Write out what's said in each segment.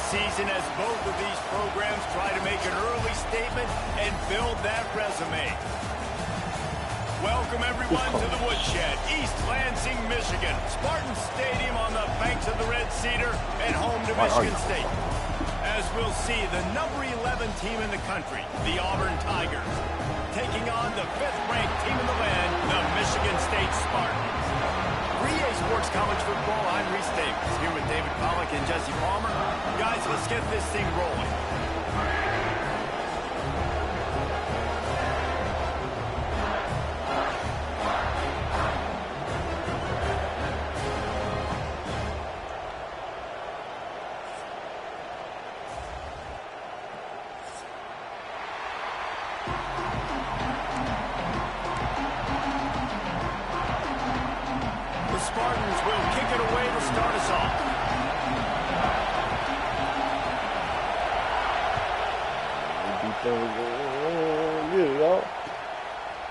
season as both of these programs try to make an early statement and build that resume. Welcome, everyone, to the Woodshed, East Lansing, Michigan. Spartan Stadium on the banks of the Red Cedar and home to Michigan State. As we'll see, the number 11 team in the country, the Auburn Tigers, taking on the 5th-ranked team in the land, the Michigan State Spartans. 3A Sports College Football, I'm Reese Davis, here with David Pollack and Jesse Palmer. Guys, let's get this thing rolling. Spartans will kick it away to start us off.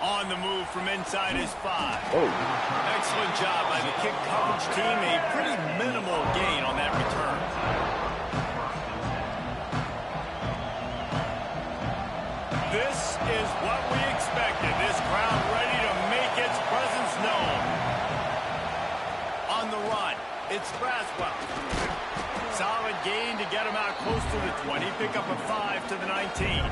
On the move from inside is 5. Excellent job by the kick coverage team. A pretty minimal gain on that return. This is what we expected. This crowd ready to make its presence known. On the run, it's Braswell. Solid gain to get him out close to the 20. Pick up a 5 to the 19.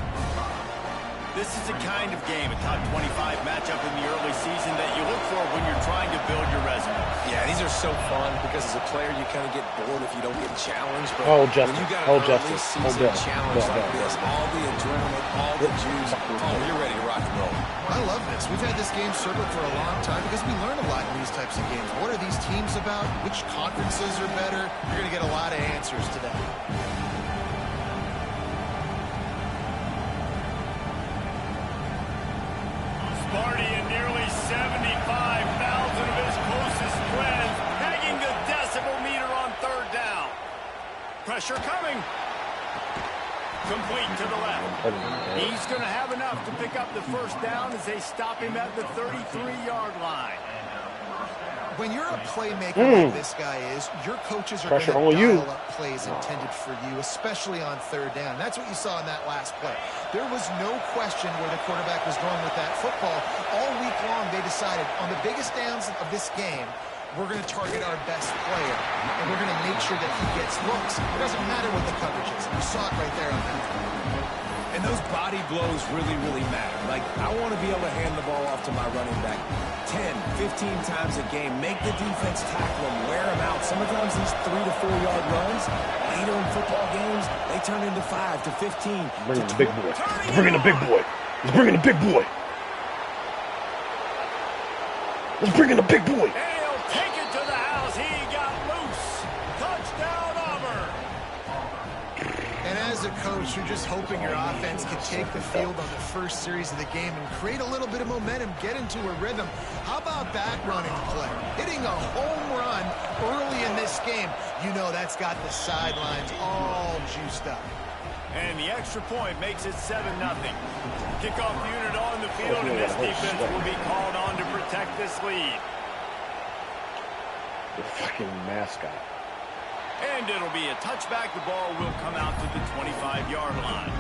This is the kind of game, a top 25 matchup in the early season that you look for when you're trying to build your resume. Yeah, these are so fun because as a player, you kind of get bored if you don't get challenged. But when you got an early season challenge like this, all the adrenaline, all the juice, you're ready to rock and roll. I love this. We've had this game circled for a long time because we learn a lot in these types of games. What are these teams about? Which conferences are better? You're going to get a lot of answers today. Sparty and nearly 75,000 of his closest friends pegging the decibel meter on 3rd down. Pressure coming. Complete to the left. He's going to have enough to pick up the 1st down as they stop him at the 33-yard line. When you're a playmaker like this guy is, your coaches are going to dial up plays intended for you, especially on 3rd down. That's what you saw in that last play. There was no question where the quarterback was going with that football. All week long, they decided on the biggest downs of this game, we're going to target our best player, and we're going to make sure that he gets looks. It doesn't matter what the coverage is. You saw it right there on that. And those body blows really, really matter. Like, I want to be able to hand the ball off to my running back 10, 15 times a game. Make the defense tackle him, wear him out. Sometimes these 3 to 4 yard runs, later in football games, they turn into 5 to 15. Bringing the big boy. He's bringing the big boy. He's bringing the big boy. He's bringing the big boy. Take it to the house. He got loose. Touchdown, Auburn. And as a coach, you're just hoping your offense can take the field on the first series of the game and create a little bit of momentum, get into a rhythm. How about that running play? Hitting a home run early in this game. You know that's got the sidelines all juiced up. And the extra point makes it 7-0. Kickoff unit on the field, and this defense will be called on to protect this lead. The fucking mascot. And it'll be a touchback. The ball will come out to the 25-yard line.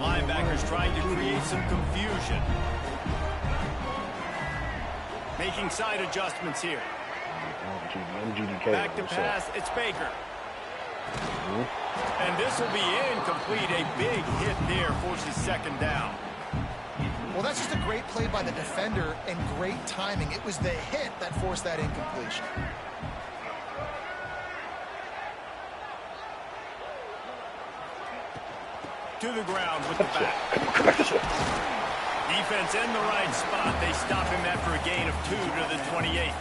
Linebackers trying to create some confusion. Making side adjustments here. Back to pass, it's Baker. And this will be incomplete. A big hit there forces 2nd down. Well, that's just a great play by the defender and great timing. It was the hit that forced that incompletion. To the ground with the back. Come back this way. Defense in the right spot. They stop him after a gain of 2 to the 28.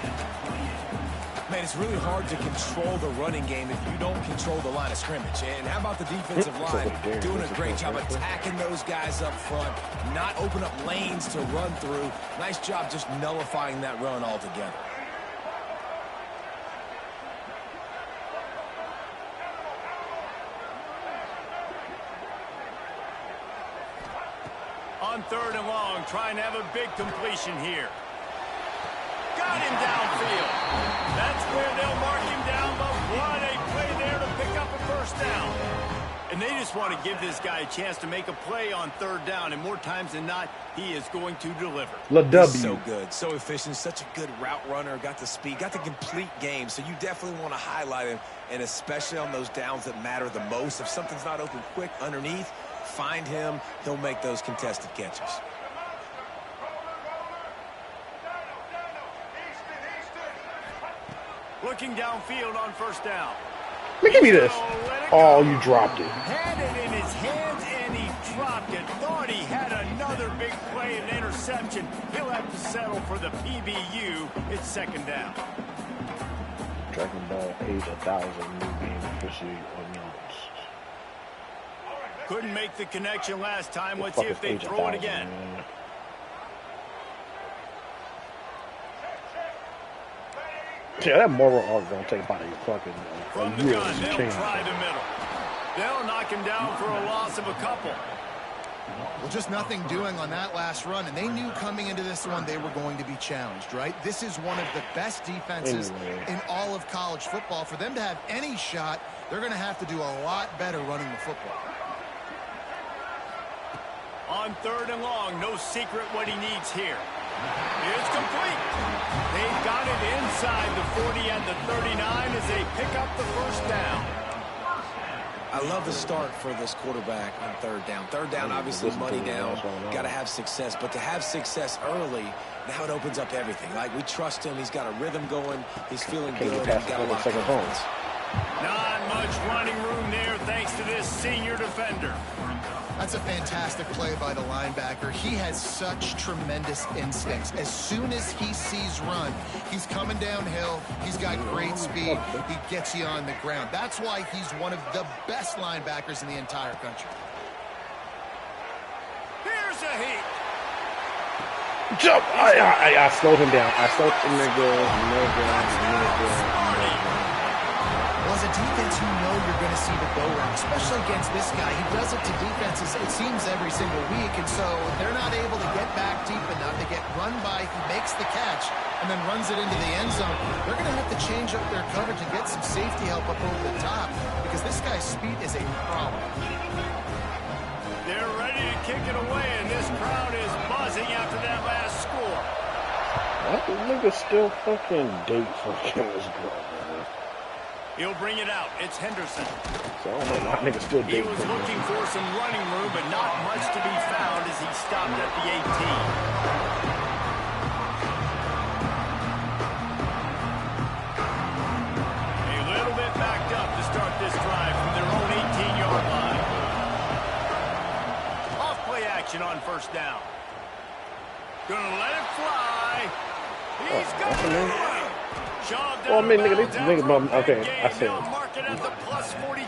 Man, it's really hard to control the running game if you don't control the line of scrimmage. And how about the defensive line doing a great job attacking those guys up front, not open up lanes to run through. Nice job just nullifying that run altogether. On 3rd and long, trying to have a big completion here. Got him downfield. That's where they'll mark him down, but what a play there to pick up a first down. And they just want to give this guy a chance to make a play on 3rd down, and more times than not, he is going to deliver. He's so good, so efficient, such a good route runner, got the speed, got the complete game, so you definitely want to highlight him, and especially on those downs that matter the most. If something's not open quick underneath, find him, he'll make those contested catches. Looking downfield on 1st down. Give me this. Oh, you dropped it. Had it in his hands, and he dropped it. Thought he had another big play and interception. He'll have to settle for the PBU. It's 2nd down. Dragon Ball age 1,000 new game officially announced. Couldn't make the connection last time. Let's see if they throw it again. Man. Yeah, that moral arc gonna take about a fucking From the gun, they'll try the middle. They'll knock him down for a loss of a couple. Well, just nothing doing on that last run, and they knew coming into this one they were going to be challenged, right? This is one of the best defenses in all of college football. For them to have any shot, they're going to have to do a lot better running the football. On 3rd and long, no secret what he needs here. It's complete. They've got it inside the 40 and the 39 as they pick up the first down. I love the start for this quarterback on 3rd down. 3rd down, obviously money down. Got to have success. But to have success early, now it opens up everything. Like, we trust him. He's got a rhythm going. He's feeling good. He's got a lot of confidence. Not much running room there thanks to this senior defender. That's a fantastic play by the linebacker. He has such tremendous instincts. As soon as he sees run, he's coming downhill. He's got great speed. He gets you on the ground. That's why he's one of the best linebackers in the entire country. Here's a heat. Jump! I slowed him down. I slowed him down. Well, as a defense, you know you're going to see the go route, especially against this guy. He does it to defenses, it seems, every single week, and so they're not able to get back deep enough. They get run by, he makes the catch, and then runs it into the end zone. They're going to have to change up their coverage and get some safety help up over the top, because this guy's speed is a problem. They're ready to kick it away, and this crowd is buzzing after that last score. That nigga still fucking date fucking this girl. He'll bring it out. It's Henderson. So I don't know why niggas still He was looking for some running room, but not much to be found as he stopped at the 18. A little bit backed up to start this drive from their own 18-yard line. Off-play action on 1st down. Gonna let it fly. He's got it. Well, I mean, nigga, okay, I said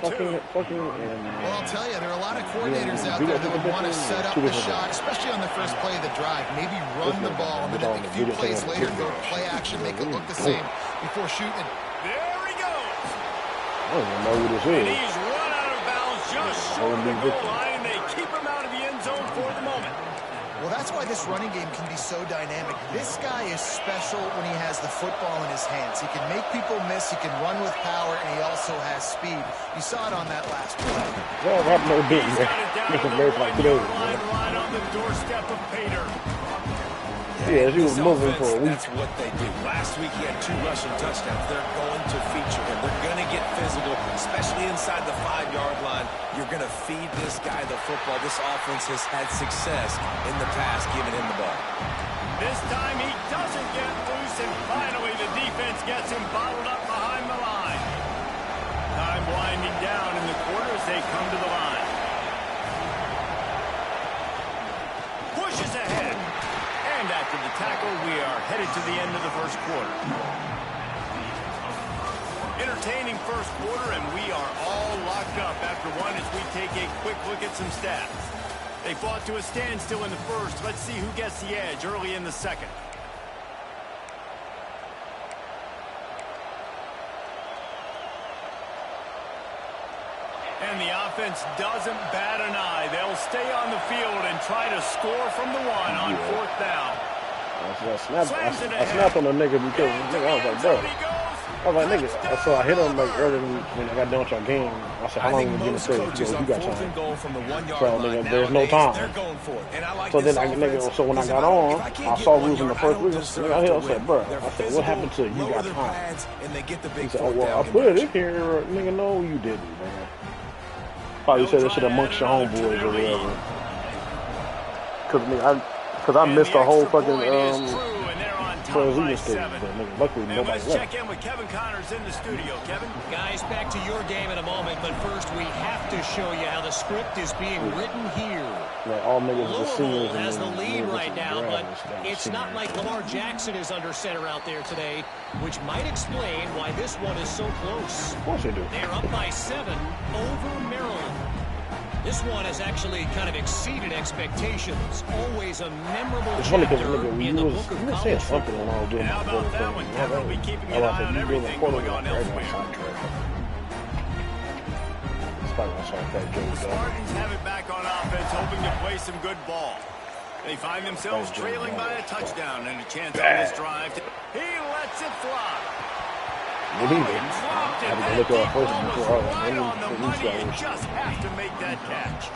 fucking, well, I'll tell you, there are a lot of coordinators out there that would want to set up the shot, especially on the first play of the drive. Maybe run the ball, and then a few plays later, go play action, make it look the same before shooting. There he goes. I don't even know who this is. And he's run out of bounds just short of the goal line, and they keep him out of the end zone for the moment. Well, that's why this running game can be so dynamic. This guy is special when he has the football in his hands. He can make people miss, he can run with power, and he also has speed. You saw it on that last play. Well, Rob no beat, man. Mr. Bears like 2 days, man. Right on the doorstep of Pater. Yeah, he was moving for a week. That's what they do. Last week he had 2 rushing touchdowns. They're going to feature him. They're going to get physical, especially inside the 5-yard line. You're going to feed this guy the football. This offense has had success in the past giving him the ball. This time he doesn't get loose, and finally the defense gets him bottled up behind the line. Time winding down in the quarter as they come to the line. Pushes ahead. And after the tackle, we are headed to the end of the first quarter. Entertaining first quarter, and we are all locked up after one as we take a quick look at some stats. They fought to a standstill in the first. Let's see who gets the edge early in the second. And the offense doesn't bat an eye. They'll stay on the field and try to score from the one on fourth down. I snapped on the nigga because nigga, I was like, bro. I was like, nigga. So I hit him like earlier when I got done with your game. I said, how long are you gonna stay? He goes, you got time. So nigga, there's no time. So then so when I got on, I saw we was in the first week. Nigga, I hit him, I said, bro. I said, what happened to you got time? He said, oh well, I put it in here. Nigga, no, you didn't, man. Probably said that shit amongst your homeboys or whatever. Cause I missed the whole fucking transition stage, but nigga, luckily nobody left. Check in with Kevin Connors in the studio. Kevin, guys, back to your game in a moment, but first we have to show you how the script is being written here. Like all niggas Louisville has the lead right now, but it's not like Lamar Jackson is under center out there today, which might explain why this one is so close. Of course they do. They're up by 7 over Maryland. This one has actually kind of exceeded expectations. Always a memorable chapter in the book of college football. When I was doing how about that one, Kevin? We'll be keeping an eye on everything going on elsewhere. The Spartans have it back on offense, hoping to play some good ball. They find themselves trailing by a touchdown and a chance on this drive. He lets it fly. What do you mean? I had to look at our first before right on the money and just have to make that catch.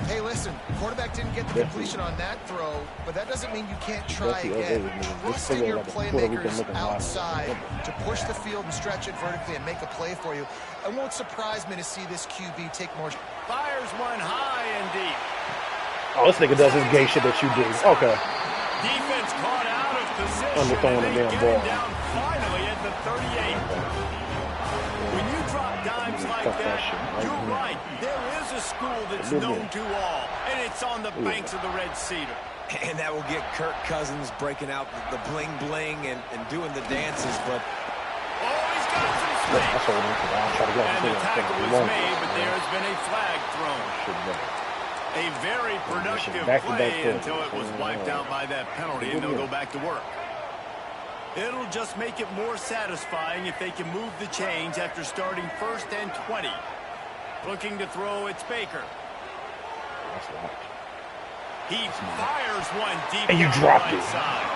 Hey, listen, quarterback didn't get the completion on that throw, but that doesn't mean you can't try again. Trust in your playmakers outside to push the field and stretch it vertically and make a play for you. It won't surprise me to see this QB take more. Fires one high and deep. Oh, this nigga does this gay shit that you do. Okay. Defense caught out of position. Underthrowing the damn ball. Down finally at the 38. When you drop dimes like that, you're right. There is a school that's known to all, and it's on the banks of the Red Cedar. And that will get Kirk Cousins breaking out the bling-bling and doing the dances, but... Oh, he's got some space. And the tackle was made, but there has been a flag thrown. A very productive play until it was wiped out by that penalty, and they'll go back to work. It'll just make it more satisfying if they can move the chains after starting 1st and 20. Looking to throw, it's Baker. He fires one deep and you down dropped the right it. side.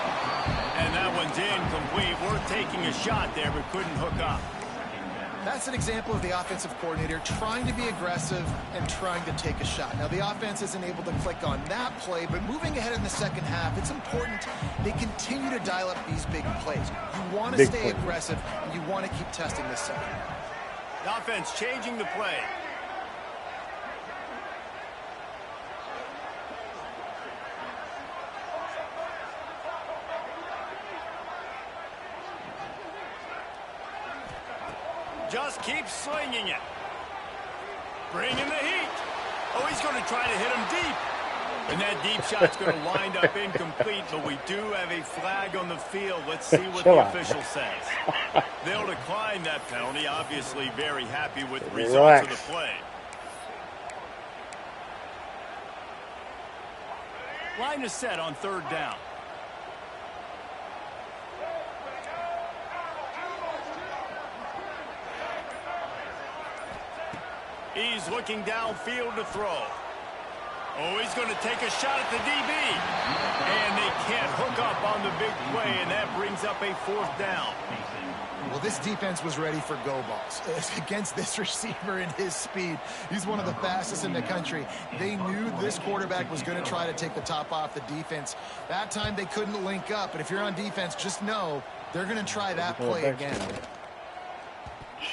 And that one's incomplete. We're taking a shot there, but couldn't hook up. That's an example of the offensive coordinator trying to be aggressive and trying to take a shot. Now, the offense isn't able to click on that play, but moving ahead in the second half, it's important they continue to dial up these big plays. You want to stay aggressive, and you want to keep testing this second half. The offense changing the play. Just keep slinging it. Bringing the heat. Oh, he's going to try to hit him deep. And that deep shot's going to wind up incomplete, but we do have a flag on the field. Let's see what the official says. They'll decline that penalty. Obviously very happy with the results of the play. Line is set on 3rd down. He's looking downfield to throw. Oh, he's going to take a shot at the DB. And they can't hook up on the big play, and that brings up a 4th down. Well, this defense was ready for go balls. Against this receiver and his speed, he's one of the fastest in the country. They knew this quarterback was going to try to take the top off the defense. That time they couldn't link up, but if you're on defense, just know they're going to try that play again.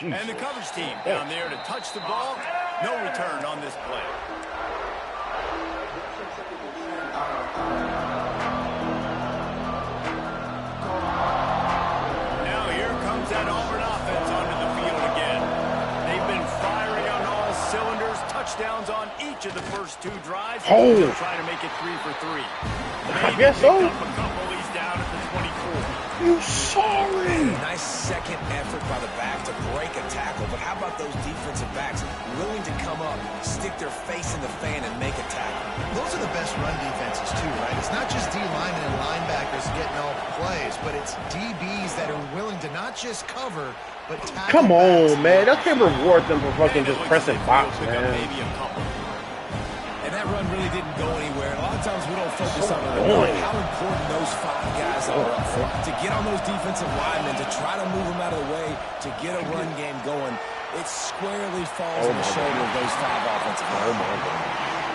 And the coverage team down there to touch the ball. No return on this play. Now here comes that Auburn offense onto the field again. They've been firing on all cylinders. Touchdowns on each of the first 2 drives. They'll try to make it 3 for 3. I guess so. Up a couple. He's down at the 24. You sorry. Nice second effort by the back to break a tackle, but how about those defensive backs willing to come up, stick their face in the fan, and make a tackle? Those are the best run defenses too, right? It's not just D linemen and linebackers getting all the plays, but it's DBs that are willing to not just cover, but tackle. Come on, man. That can't reward them for fucking just pressing box, man. Maybe a couple. And that run really didn't go anywhere. A lot of times we don't focus on how important those 5 guys are up front. To get on those defensive linemen, to try to move them out of the way, to get a run game going, it squarely falls on the shoulder of those 5 offensive linemen.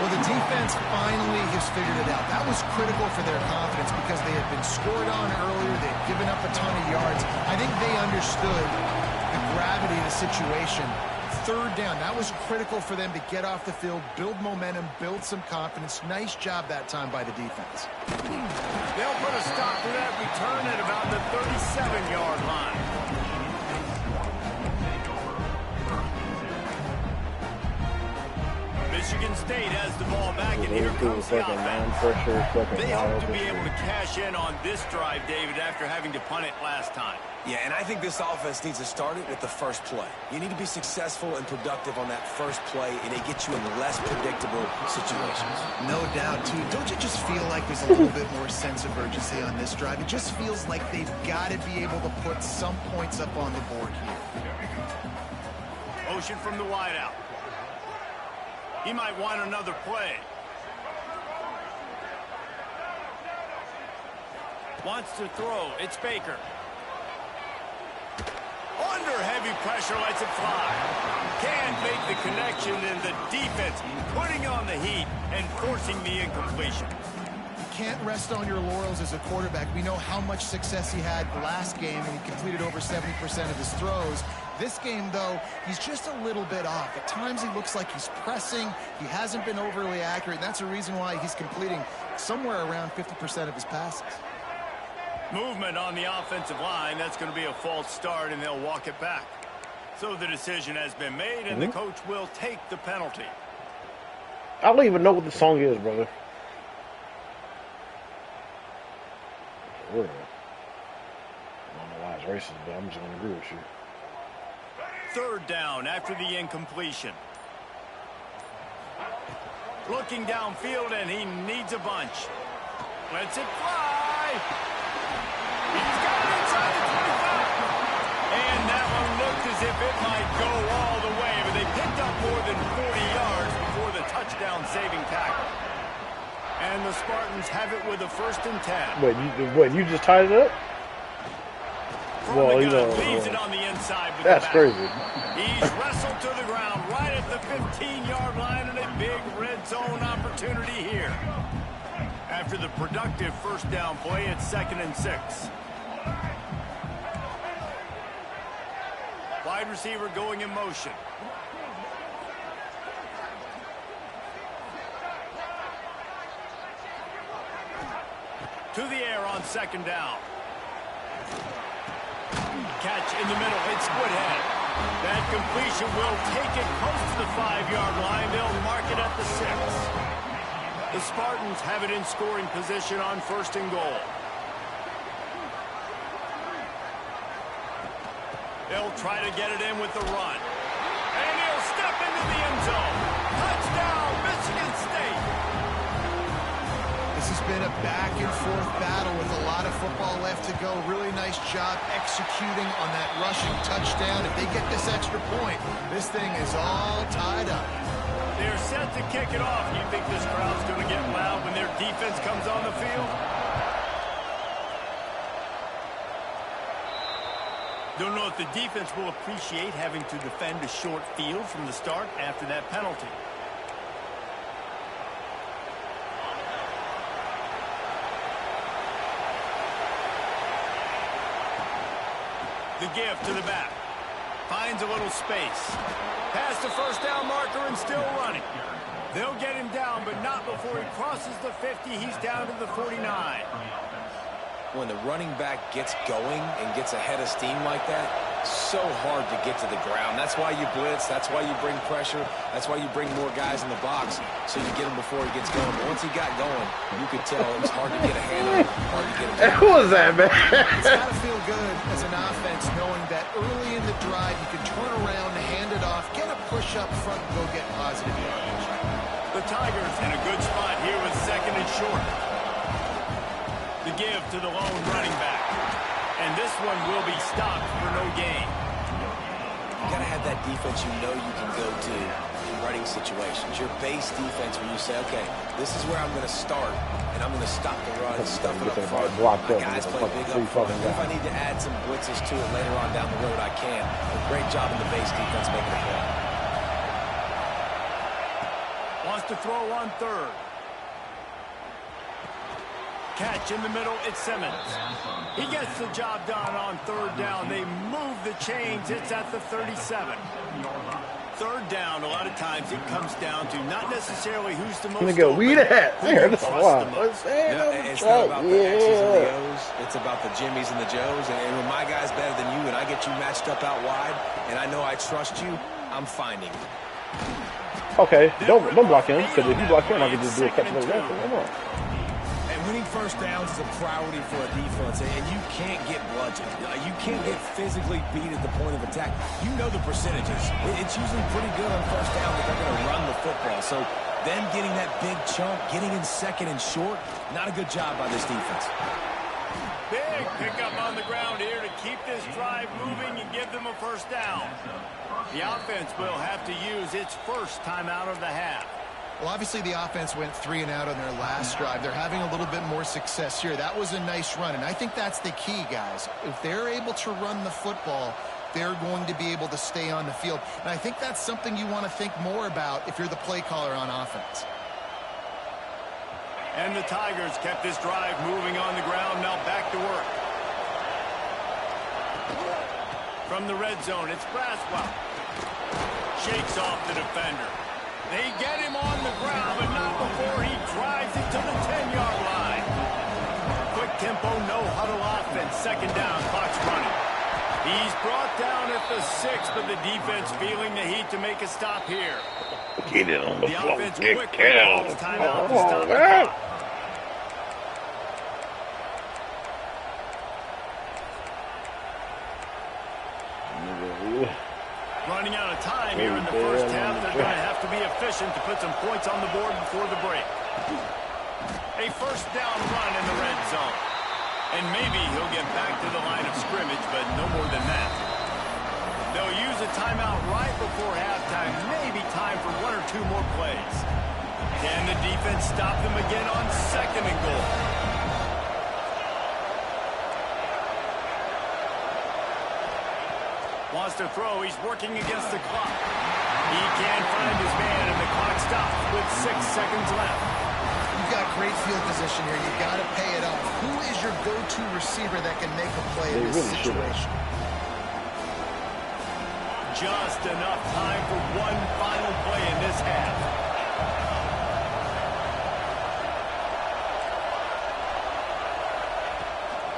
Well, the defense finally has figured it out. That was critical for their confidence because they had been scored on earlier. They had given up a ton of yards. I think they understood the gravity of the situation. Third down, that was critical for them to get off the field, build momentum, build some confidence. Nice job that time by the defense. They'll put a stop to that return at about the 37-yard line. Michigan State has the ball back, and here comes the offense. They hope to be able to cash in on this drive, David, after having to punt it last time. Yeah, and I think this offense needs to start it with the first play. You need to be successful and productive on that first play, and it gets you in less predictable situations. No doubt, too. Don't you just feel like there's a little bit more sense of urgency on this drive? It just feels like they've got to be able to put some points up on the board here. Motion from the wideout. He might want another play. Wants to throw. It's Baker. Under heavy pressure, lets it fly. Can't make the connection, and the defense putting on the heat and forcing the incompletion. You can't rest on your laurels as a quarterback. We know how much success he had last game, and he completed over 70% of his throws. This game, though, he's just a little bit off. At times, he looks like he's pressing. He hasn't been overly accurate, and that's a reason why he's completing somewhere around 50% of his passes. Movement on the offensive line. That's going to be a false start, and they'll walk it back. So the decision has been made, and the coach will take the penalty. I don't even know what the song is, brother. For real. I don't know why it's racist, but I'm just going to agree with you. Third down after the incompletion. Looking downfield, and he needs a bunch. Lets it fly. He's got it inside the 25. And that one looked as if it might go all the way, but they picked up more than 40 yards before the touchdown-saving tackle. And the Spartans have it with a 1st and 10. You just tied it up? Well, you know, leaves it on the inside with that's the crazy. He's wrestled to the ground right at the 15-yard line, and a big red zone opportunity here. After the productive first down play, it's 2nd and 6. Wide receiver going in motion. To the air on 2nd down. Catch in the middle. It's Woodhead. That completion will take it close to the 5-yard line. They'll mark it at the 6. The Spartans have it in scoring position on 1st and goal. They'll try to get it in with the run. And he'll step into the end zone. Touchdown, Michigan State. This has been a back-and-forth battle with a lot of football left to go. Really nice job executing on that rushing touchdown. If they get this extra point, this thing is all tied up. They're set to kick it off. You think this crowd's going to get loud when their defense comes on the field? Don't know if the defense will appreciate having to defend a short field from the start after that penalty. The give to the back. Finds a little space. Past the 1st down marker and still running. They'll get him down, but not before he crosses the 50. He's down to the 49. When the running back gets going and gets ahead of steam like that, so hard to get to the ground. That's why you blitz. That's why you bring pressure. That's why you bring more guys in the box so you get him before he gets going. But once he got going, you could tell it was hard to get a hand on him, hard to get him. Who was that, man? It's got to feel good as an offense knowing that early in the drive you can turn around, hand it off, get a push up front, and go get positive yardage. The Tigers in a good spot here with 2nd and short. The give to the lone running back. And this one will be stopped for no gain. You got to have that defense you know you can go to in running situations. Your base defense where you say, okay, this is where I'm going to start, and I'm going to stop the run, stuff it up front. My guys play big up front. If I need to add some blitzes to it later on down the road, I can. A great job in the base defense making a play. Wants to throw on 3rd. Catch in the middle, it's Simmons. He gets the job done on 3rd down. They move the chains. It's at the 37. 3rd down, a lot of times it comes down to not necessarily who's the most I'm gonna go weed at. It's not about the X's and the O's. It's about the Jimmies and the Joes. And when my guy's better than you and I get you matched up out wide and I know I trust you, I'm finding you. Okay, don't block him, because if you block him, I can just do a couple of runs. Come on. Winning first downs is a priority for a defense, and you can't get bludgeoned. You can't get physically beat at the point of attack. You know the percentages. It's usually pretty good on first down that they're going to run the football. So them getting that big chunk, getting in 2nd and short, not a good job by this defense. Big pickup on the ground here to keep this drive moving and give them a first down. The offense will have to use its first timeout of the half. Well, obviously the offense went 3 and out on their last drive. They're having a little bit more success here. That was a nice run, and I think that's the key, guys. If they're able to run the football, they're going to be able to stay on the field. And I think that's something you want to think more about if you're the play caller on offense. And the Tigers kept this drive moving on the ground. Now back to work. From the red zone, it's Braswell. Shakes off the defender. They get him on the ground, but not before he drives it to the 10-yard line. Quick tempo, no huddle offense. 2nd down, clock's running. He's brought down at the 6, but the defense feeling the heat to make a stop here. Get it on the floor. Offense quickly calls timeout to stop the clock. Running out of time here in the first half. They're going to have to be efficient to put some points on the board before the break. A first down run in the red zone. And maybe he'll get back to the line of scrimmage, but no more than that. They'll use a timeout right before halftime. Maybe time for 1 or 2 more plays. Can the defense stop them again on 2nd and goal? Wants to throw. He's working against the clock. He can't find his man, and the clock stops with 6 seconds left. You've got great field position here. You've got to pay it off. Who is your go-to receiver that can make a play in this situation? Just enough time for one final play in this half.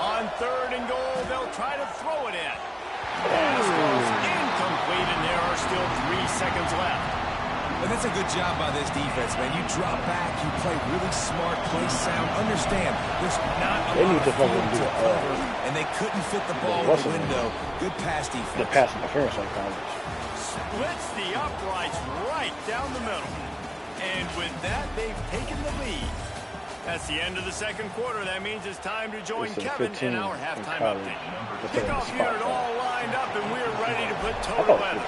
On 3rd and goal, they'll try to throw it in. Pass goes incomplete, and there are still 3 seconds left. And that's a good job by this defense, man. You drop back, you play really smart, play sound. Understand, there's not a lot of field to cover, and they couldn't fit the ball in the window. Good pass defense. The pass interference on college. Splits the uprights right down the middle. And with that, they've taken the lead. That's the end of the 2nd quarter. That means it's time to join Kevin in our halftime update. Kickoff unit all lined up, and we're ready to put total weather.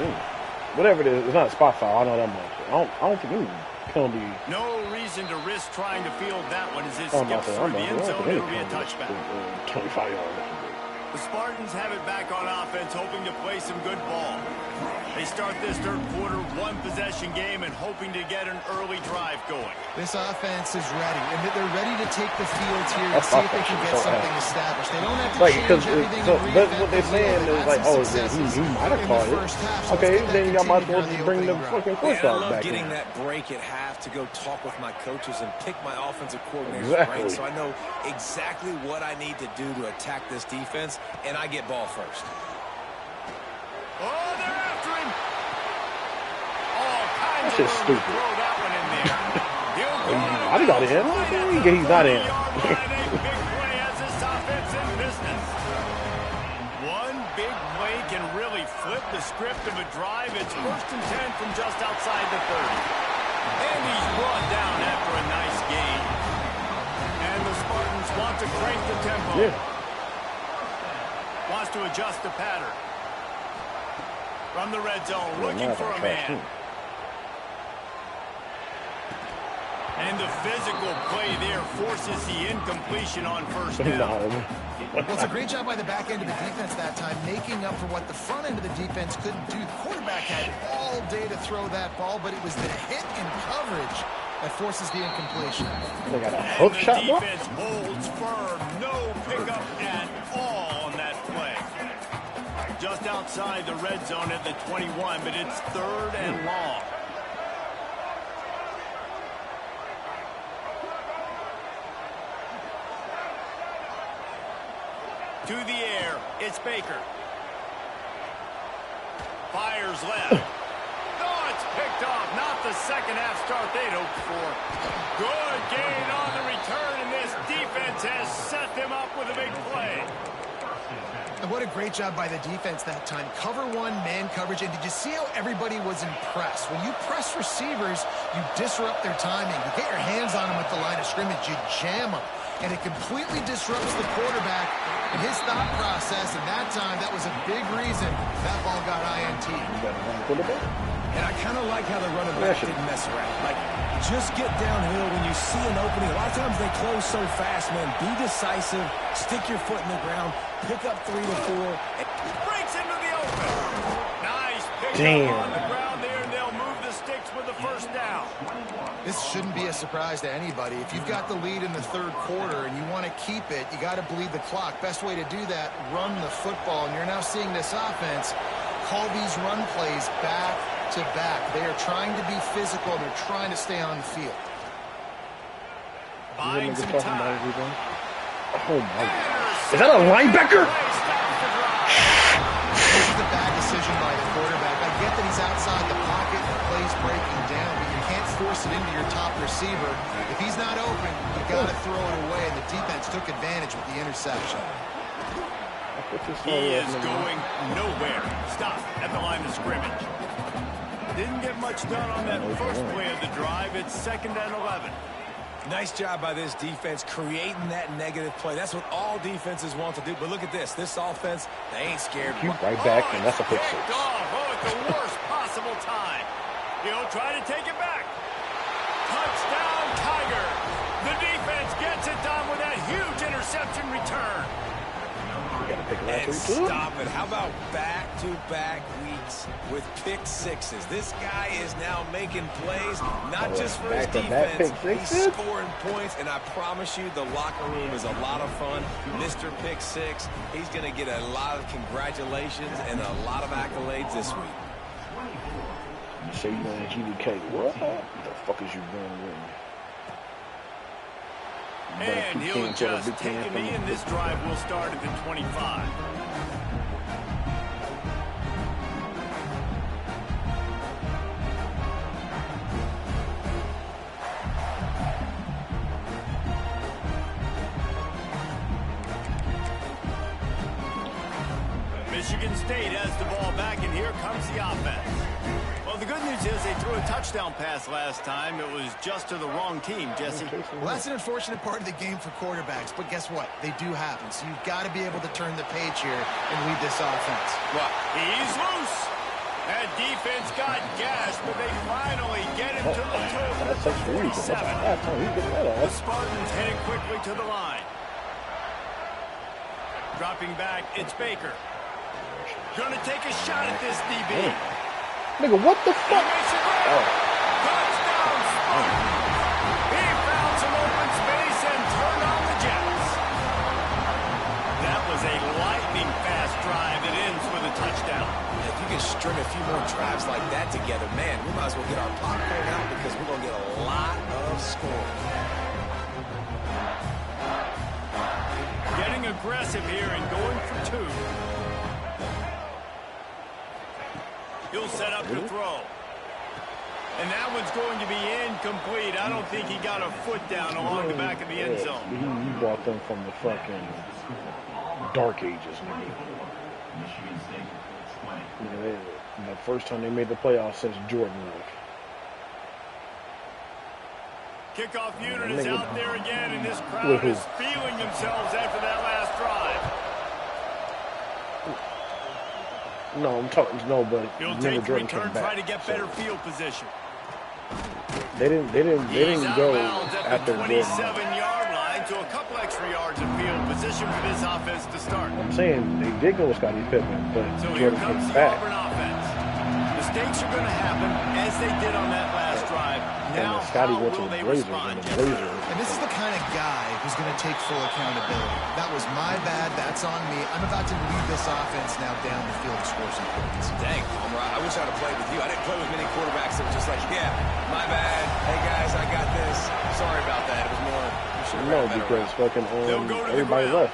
Whatever it is, it's not a spot foul. I know that much. I don't think any penalty. No reason to risk trying to field that one as it skips through the end zone. It'll be a touchback. 25 yards. The Spartans have it back on offense, hoping to play some good ball. They start this 3rd quarter, 1-possession game, and hoping to get an early drive going. This offense is ready, and they're ready to take the field here and see if they can get something established. They don't have to change everything. But what they're saying is like, oh, he might have caught it. Okay, then y'all might as well just bring the fucking coach out back. Getting that break at half to go talk with my coaches and pick my offensive coordinator's brain, so I know exactly what I need to do to attack this defense, and I get ball first. shit's stupid. I got in. He's not in. One big play can really flip the script of a drive. It's 1st and 10 from just outside the 30. And he's brought down after a nice gain. And the Spartans want to crank the tempo. Yeah. Wants to adjust the pattern. From the red zone, looking for a man. And the physical play there forces the incompletion on 1st down. Well, it's a great job by the back end of the defense that time, making up for what the front end of the defense couldn't do. The quarterback had all day to throw that ball, but it was the hit and coverage that forces the incompletion. They got a hook shot, the defense holds firm. No pickup at all on that play. Just outside the red zone at the 21, but it's 3rd and long. To the air, it's Baker. Fires left. Oh, it's picked off. Not the second half start they'd hoped for. Good gain on the return, and this defense has set them up with a big play. And what a great job by the defense that time. Cover one, man coverage. And did you see how everybody was impressed? When you press receivers, you disrupt their timing. You get your hands on them at the line of scrimmage. You jam them. And it completely disrupts the quarterback and his thought process. And that time, that was a big reason that ball got INT. And I kind of like how the running back didn't mess around. Like, just get downhill when you see an opening. A lot of times they close so fast, man. Be decisive. Stick your foot in the ground. Pick up 3 to 4. Breaks into the open. Nice pick up on the ground there, and they'll move the sticks with the 1st down. This shouldn't be a surprise to anybody. If you've got the lead in the 3rd quarter and you want to keep it, you got to bleed the clock. Best way to do that, run the football. And you're now seeing this offense call these run plays back to back. They are trying to be physical. They're trying to stay on the field. Buying some time. Oh, my God. Is that a linebacker? This is a bad decision by the quarterback. I get that he's outside the pocket and the play's breaking down, but you can't force it into your top receiver. If he's not open, you got to throw it away, and the defense took advantage with the interception. He is going nowhere. Stop at the line of scrimmage. Didn't get much done on that first play of the drive. It's 2nd and 11. Nice job by this defense creating that negative play. That's what all defenses want to do. But look at this. This offense, they ain't scared. Right back, and that's a pick 6. Oh, at the worst possible time. He'll try to take it back. Touchdown, Tiger. The defense gets it done with that huge interception return. And stop it. How about back-to-back weeks with pick 6s? This guy is now making plays, not just for his defense. He's scoring points, and I promise you the locker room is a lot of fun. Mr. Pick 6, he's going to get a lot of congratulations and a lot of accolades this week. You say you going to GDK. What the fuck is you doing with me? And he'll just take a knee, and this drive will start at the 25. Michigan State has the ball back, and here comes the offense. Well, the good news is they threw a touchdown pass last time. It was just to the wrong team, Jesse. Well, that's an unfortunate part of the game for quarterbacks, but guess what? They do happen. So you've got to be able to turn the page here and lead this offense. Well, he's loose. That defense got gashed, but they finally get him to the 47. The Spartans heading quickly to the line. Dropping back, it's Baker. Going to take a shot at this DB. Nigga, what the fuck? Touchdown, Spartans. He found some open space and turned on the Jets. That was a lightning-fast drive that ends with a touchdown. If you can string a few more drives like that together, man, we might as well get our popcorn out because we're going to get a lot of scoring. Getting aggressive here and going for 2. He'll set up to throw. And that one's going to be incomplete. I don't think he got a foot down along the back of the end zone. You brought them from the fucking dark ages, nigga. The first time they made the playoffs since Jordan left. Kickoff unit is out there again, and this crowd is feeling themselves after that last drive. No, I'm talking but he'll take the return, try to get better field position. They didn't go after the 27-yard line to a couple extra yards of field position for this offense to start. I'm saying they did go with Scottie Pippen, but so Jordan here comes came the back. Auburn offense. Mistakes are going to happen as they did on that last drive. Now, Scotty how went to will the they Blazers, respond? And this is the kind of guy who's going to take full accountability. That was my bad. That's on me. I'm about to lead this offense now down the field to score some points. Dang, Palmer, I wish I'd have played with you. I didn't play with many quarterbacks that were just like, yeah, my bad. Hey, guys, I got this. Sorry about that. It was more... No, because fucking everybody left.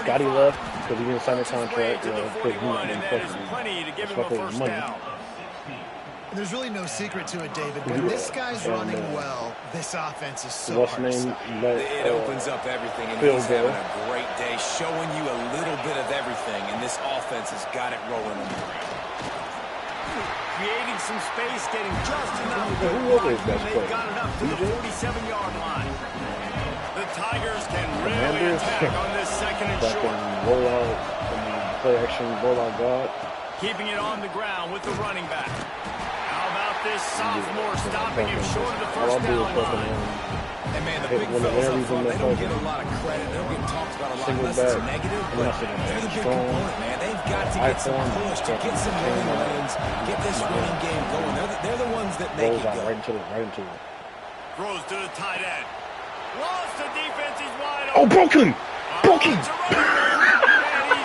Scotty left because he didn't sign a contract. Because he didn't fucking his money. There's really no secret to it, David. When this guy's running well, this offense is so hard to stop. It opens up everything, and he's having a great day, showing you a little bit of everything, and this offense has got it rolling on the ground. Creating some space, getting just enough blocking, and they've got it up to the 47-yard line. The Tigers can really attack on this second and short. Roll out, play action, roll out God. Keeping it on the ground with the running back. How about this sophomore stopping him short of the first down line? And man, the big fellas up front, they don't get a lot of credit. They're getting talked about a lot unless it's negative, but they're the big component, man. They've got to get some push to get some running lanes, get this running game going. They're the ones that make it go. Right into it. Throws to the tight end. Lost the defense, he's wide open. Oh, broken! And he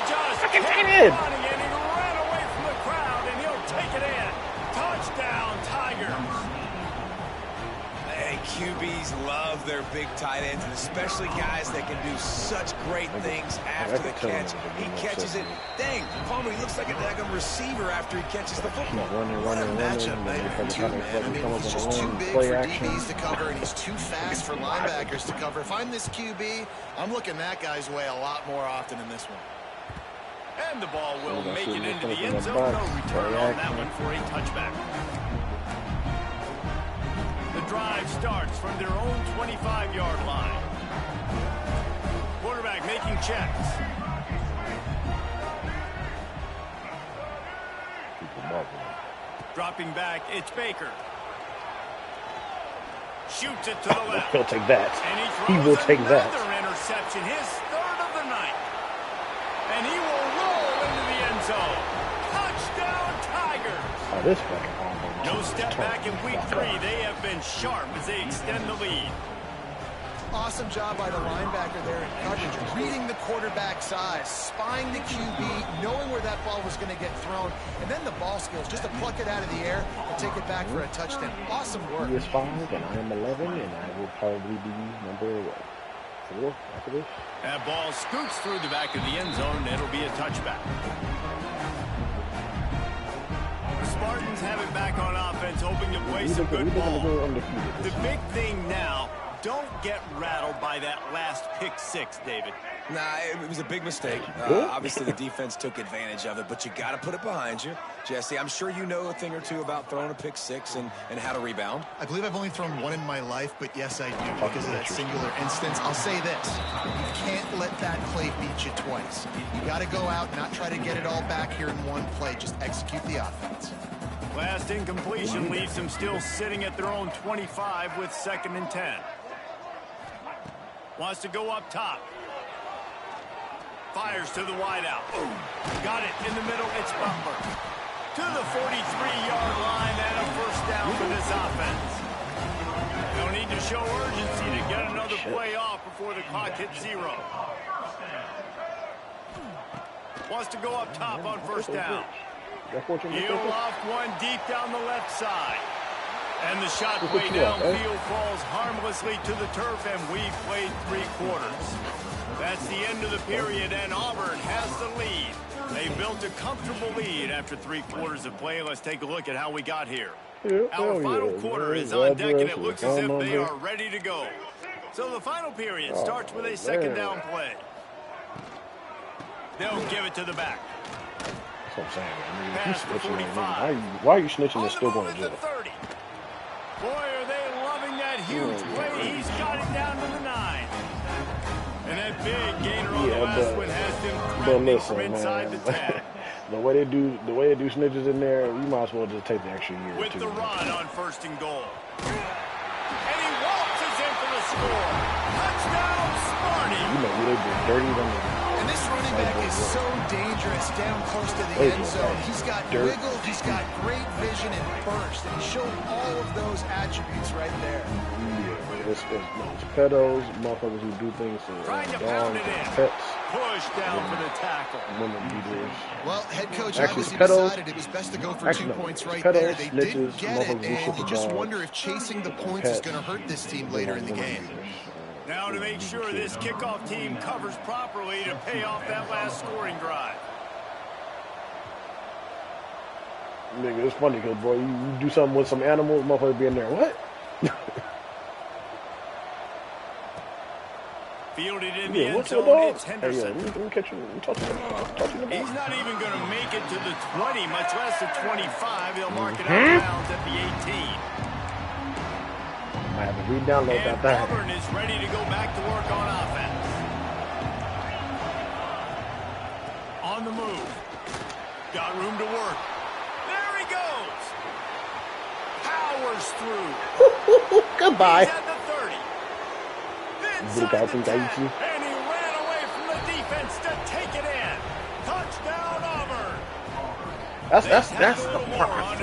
just kept running, and he ran away from the crowd, and he'll take it in. Touchdown, Tigers. Hey, QBs love their big tight ends, and especially guys that can do such great things after the catch. He catches it. Dang, Palmer, he looks like a daggum receiver after he catches the football. What a matchup, man. Too, man. I mean, he's just too big for DBs to cover, and he's too fast for linebackers to cover. If I'm this QB, I'm looking that guy's way a lot more often in this one. And the ball will make it into the end zone. No return on that one for a touchback. The drive starts from their own 25-yard line. Quarterback making checks. Dropping back, it's Baker. Shoots it to the left. He'll take that. And he will take that. Another interception, his third of the night. And he will roll into the end zone. Touchdown, Tigers. Oh, this fucking no step back in week 3. They have been sharp as they extend the lead. Awesome job by the linebacker there in coverage, reading the quarterback's eyes, spying the QB, knowing where that ball was going to get thrown, and then the ball skills, just to pluck it out of the air and take it back for a touchdown. Awesome work. He is 5, and I am 11, and I will probably be number 4 after this. That ball scoots through the back of the end zone, and it'll be a touchback. The Spartans have it back on offense, hoping to play some good ball. The big thing now, don't get rattled by that last pick-6, David. Nah, it was a big mistake. Obviously, the defense took advantage of it, but you got to put it behind you. Jesse, I'm sure you know a thing or two about throwing a pick-6 and how to rebound. I believe I've only thrown one in my life, but yes, I do, because of that singular instance. I'll say this. You can't let that play beat you twice. You got to go out, not try to get it all back here in one play. Just execute the offense. Last incompletion leaves them still sitting at their own 25 with 2nd and 10. Wants to go up top. Fires to the wideout. Got it in the middle. It's Butler. To the 43-yard line and a first down for this offense. They'll need to show urgency to get another play off before the clock hits 0. Wants to go up top on first down. He'll loft one deep down the left side. And the shot play downfield falls harmlessly to the turf, and we've played 3 quarters. That's the end of the period, and Auburn has the lead. They built a comfortable lead after 3 quarters of play. Let's take a look at how we got here. Yeah, Our final quarter is on deck, and it looks as if they are ready to go. So the final period starts with a second down play. They'll give it to the back. That's what I'm saying. I mean, Pass for 45. why are you snitching and still going to jail? 30. Boy, are they loving that huge play. He's got it down to the 9. And that big gainer on the last one has them threatening from inside the 10. The way they do snitches in there, you might as well just take the extra year. With the run on 1st and goal. And he waltzes in for the score. Touchdown, Sparty. You know, they did dirty them. And this running back is so dangerous down close to the end zone. He's got wiggle, he's got great vision and burst, and he showed all of those attributes right there. Yeah, it's pedos, motherfuckers who do things to dogs and pets. Push down for the tackle. Well, head coach actually, obviously pedos, decided it was best to go for 2 points right pedos, there. They snitches, didn't get it, and you just wonder if chasing the points is going to hurt this team later in the game. Now to make sure this kickoff team covers properly to pay off that last scoring drive. Nigga, it's funny because, boy, you do something with some animals, motherfuckers be in there. What? Fielded in the end zone, it's Henderson. Hey, let me catch you. He's not even going to make it to the 20, much less the 25. He'll mark it out of bounds at the 18. I have to re-download and that. Auburn is ready to go back to work on offense. On the move. Got room to work. There he goes. Powers through. Goodbye. He's at the 30. Inside the 10, and he ran away from the defense to take it in. Touchdown, Auburn. That's the part.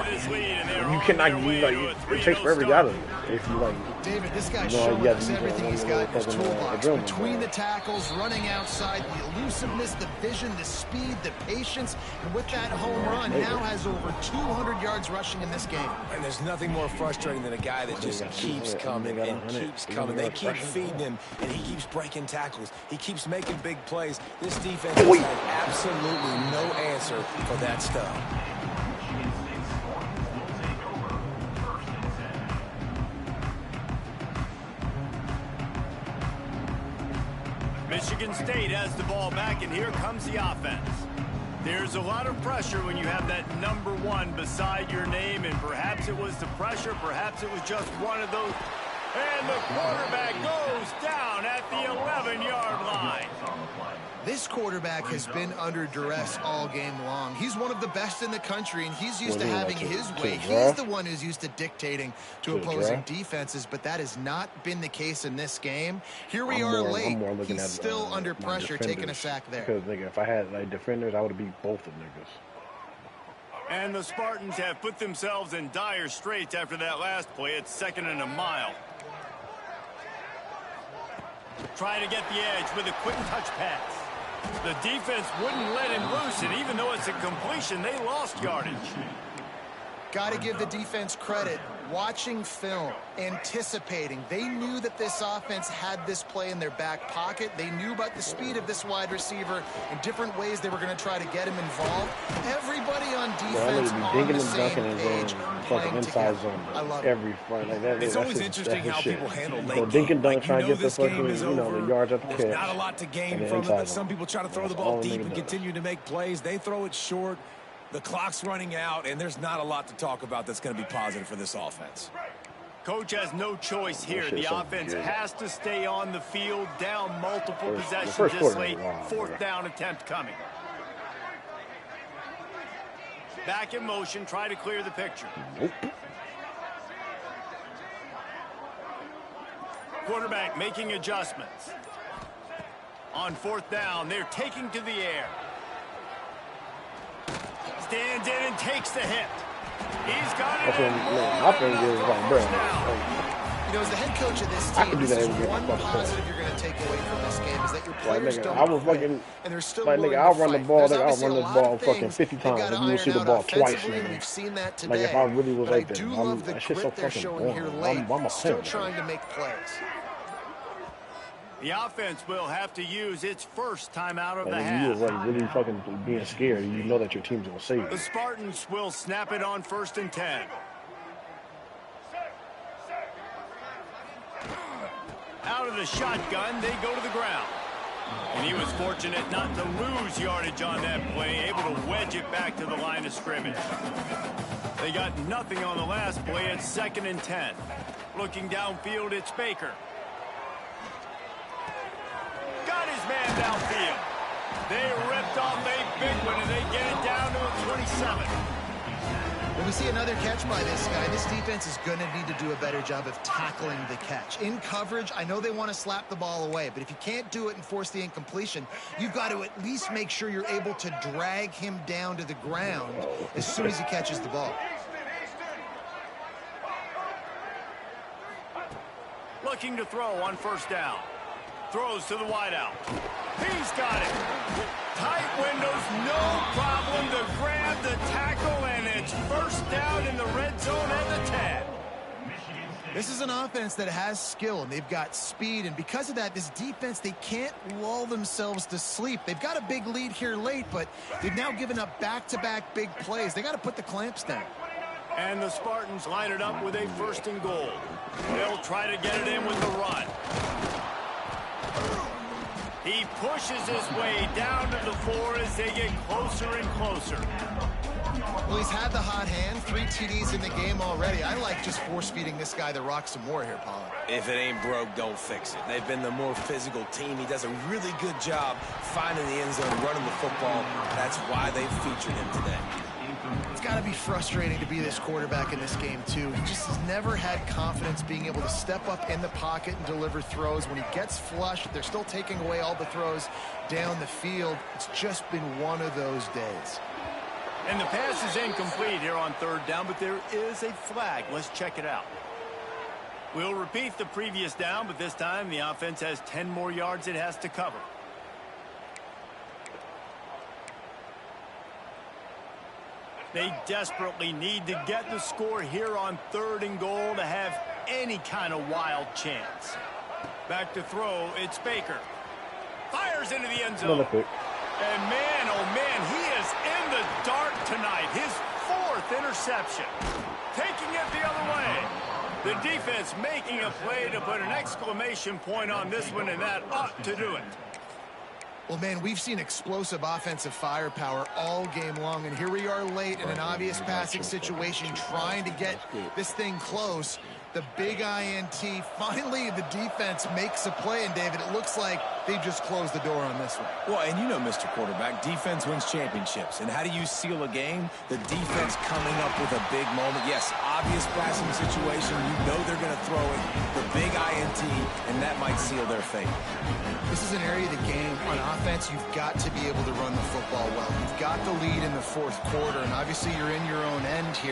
You cannot use it takes forever to get out of it. If you David, this guy's showing us everything he's got in his toolbox. Between the tackles, running outside, the elusiveness, the vision, the speed, the patience, and with that home run, now has over 200 yards rushing in this game. And there's nothing more frustrating than a guy that just keeps coming and keeps coming. They keep feeding him, and he keeps breaking tackles. He keeps making big plays. This defense has absolutely no answer for that stuff. Michigan State has the ball back, and here comes the offense. There's a lot of pressure when you have that number 1 beside your name, and perhaps it was the pressure, perhaps it was just one of those. And the quarterback goes down at the 11-yard line. This quarterback has been under duress all game long. He's one of the best in the country, and he's used to having his way. He's the one who's used to dictating to opposing defenses, but that has not been the case in this game. Here we are late. He's still under pressure, taking a sack there. Because, nigga, if I had defenders, I would have beat both of them niggas. And the Spartans have put themselves in dire straits after that last play. It's 2nd and a mile. Try to get the edge with a quick touch pass. The defense wouldn't let him loose, and even though it's a completion, they lost yardage. Got to give the defense credit. Watching film, anticipating. They knew that this offense had this play in their back pocket. They knew about the speed of this wide receiver and different ways they were going to try to get him involved. Everybody on defense on the same page, playing together. I love it. It's always interesting how people handle late game. Dink and dunk, trying to get the fucking, the yards up the catch. There's not a lot to gain from it, but some people try to throw the ball deep and continue to make plays. They throw it short. The clock's running out, and there's not a lot to talk about that's going to be positive for this offense. Coach has no choice here. The offense has to stay on the field, down multiple possessions this late. 4th down attempt coming. Back in motion, try to clear the picture. Quarterback making adjustments. On 4th down, they're taking to the air. Stands in and takes the hit. He's got it. My thing is bro. You know, as the head coach of this team, this is one positive you're going to take away from this game is that your players don't quit, and they're still willing to I'll run the ball. I'll run this ball fucking 50 times, and you'll see the ball twice. We've seen that today. Like if I really was like that, I do love the grit they're showing here late. Still trying to make plays. The offense will have to use its first timeout of the And half. you were like really fucking being scared. You know that your team's gonna save The you. Spartans will snap it on 1st and 10. Out of the shotgun, they go to the ground. And he was fortunate not to lose yardage on that play, able to wedge it back to the line of scrimmage. They got nothing on the last play at 2nd and 10. Looking downfield, it's Baker. Got his man downfield. They ripped off a big one, and they get it down to a 27. When we see another catch by this guy, this defense is going to need to do a better job of tackling the catch. In coverage, I know they want to slap the ball away, but if you can't do it and force the incompletion, you've got to at least make sure you're able to drag him down to the ground as soon as he catches the ball. Looking to throw on 1st down. Throws to the wideout. He's got it. Tight windows, no problem to grab the tackle, and it's 1st down in the red zone at the 10. This is an offense that has skill, and they've got speed, and because of that, this defense, they can't lull themselves to sleep. They've got a big lead here late, but they've now given up back-to-back big plays. They got to put the clamps down. And the Spartans line it up with a 1st and goal. They'll try to get it in with the run. He pushes his way down to the floor as they get closer and closer. Well, he's had the hot hand, 3 TDs in the game already. I like just force-feeding this guy the rock some more here, Pollard. If it ain't broke, don't fix it. They've been the more physical team. He does a really good job finding the end zone, running the football. That's why they featured him today. It's got to be frustrating to be this quarterback in this game, too. He just has never had confidence being able to step up in the pocket and deliver throws. When he gets flushed, they're still taking away all the throws down the field. It's just been one of those days. And the pass is incomplete here on 3rd down, but there is a flag. Let's check it out. We'll repeat the previous down, but this time the offense has 10 more yards it has to cover. They desperately need to get the score here on 3rd and goal to have any kind of wild chance. Back to throw, it's Baker. Fires into the end zone. And man, oh man, he is in the dark tonight. His 4th interception. Taking it the other way. The defense making a play to put an exclamation point on this one, and that ought to do it. Well, man, we've seen explosive offensive firepower all game long, and here we are late in an obvious passing situation trying to get this thing close. The big INT, finally the defense makes a play, and David, it looks like they just closed the door on this one. Well, and you know, Mr. Quarterback, defense wins championships. And how do you seal a game? The defense coming up with a big moment. Yes, obvious passing situation. You know they're going to throw it. The big INT, and that might seal their fate. This is an area of the game on offense you've got to be able to run the football well. You've got the lead in the 4th quarter, and obviously you're in your own end here.